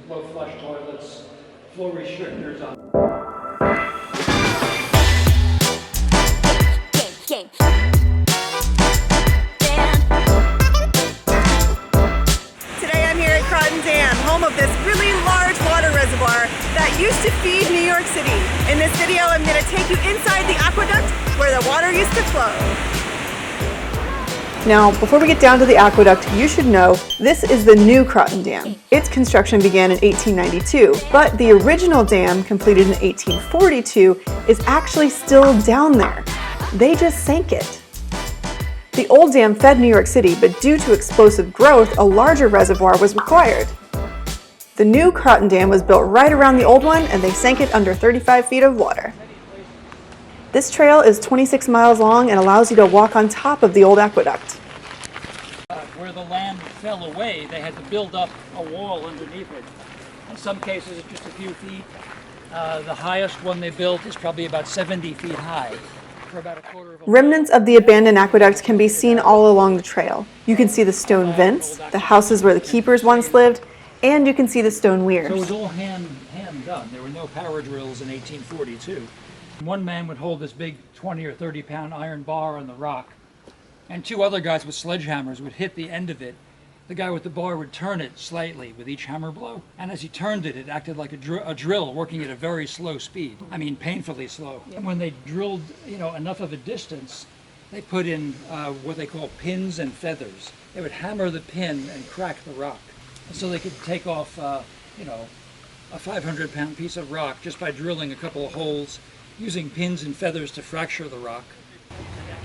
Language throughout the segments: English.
low flush toilets, flow restrictors on. Today I'm here at Croton Dam, home of this really large water reservoir that used to feed New York City. In this video I'm going to take you inside the aqueduct where the water used to flow. Now, before we get down to the aqueduct, you should know this is the new Croton Dam. Its construction began in 1892, but the original dam, completed in 1842, is actually still down there. They just sank it. The old dam fed New York City, but due to explosive growth, a larger reservoir was required. The new Croton Dam was built right around the old one, and they sank it under 35 feet of water. This trail is 26 miles long and allows you to walk on top of the old aqueduct. Where the land fell away, they had to build up a wall underneath it. In some cases, it's just a few feet. The highest one they built is probably about 70 feet high. For about a quarter of a Remnants of the abandoned aqueduct can be seen all along the trail. You can see the stone vents, the houses where the keepers once lived, and you can see the stone weirs. So it was all hand done. There were no power drills in 1842. One man would hold this big 20 or 30 pound iron bar on the rock, and two other guys with sledgehammers would hit the end of it. The guy with the bar would turn it slightly with each hammer blow, and as he turned it, it acted like a drill working at a very slow speed. I mean, painfully slow. And when they drilled, enough of a distance, they put in what they call pins and feathers. They would hammer the pin and crack the rock, so they could take off, a 500-pound piece of rock just by drilling a couple of holes, using pins and feathers to fracture the rock.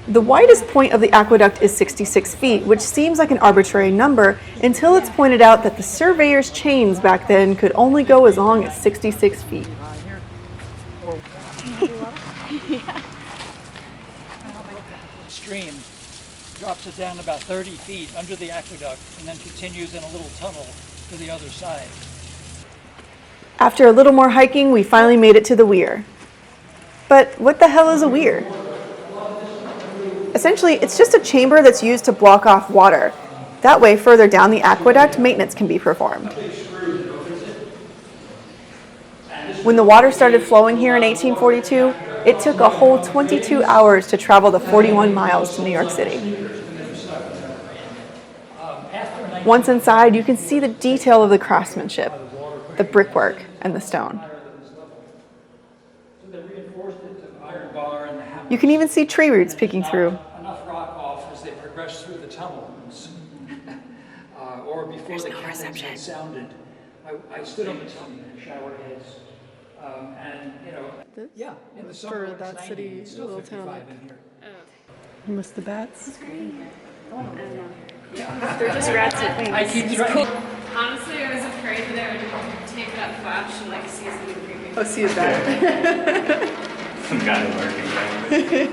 The widest point of the aqueduct is 66 feet, which seems like an arbitrary number until it's pointed out that the surveyor's chains back then could only go as long as 66 feet. The stream drops it down about 30 feet under the aqueduct and then continues in a little tunnel to the other side. After a little more hiking, we finally made it to the weir. But what the hell is a weir? Essentially, it's just a chamber that's used to block off water. That way, further down the aqueduct, maintenance can be performed. When the water started flowing here in 1842, it took a whole 22 hours to travel the 41 miles to New York City. Once inside, you can see the detail of the craftsmanship, the brickwork, and the stone. You can even see tree roots peeking through. Enough rock off as they progressed through the tunnels, or before the caverns sounded. I stood on the tunnel in shower heads, in the summer for that city, it's still little 55 town. in here. You missed the bats. I don't know. They're just rats and things. I keep trying. Honestly, I was afraid that I would take that flash and see something creepy. Oh, see, is that? Some guy lurking back there.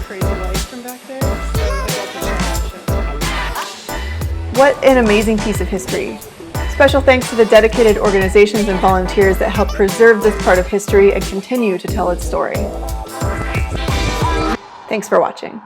Crazy light from back there. What an amazing piece of history. Special thanks to the dedicated organizations and volunteers that help preserve this part of history and continue to tell its story. Thanks for watching.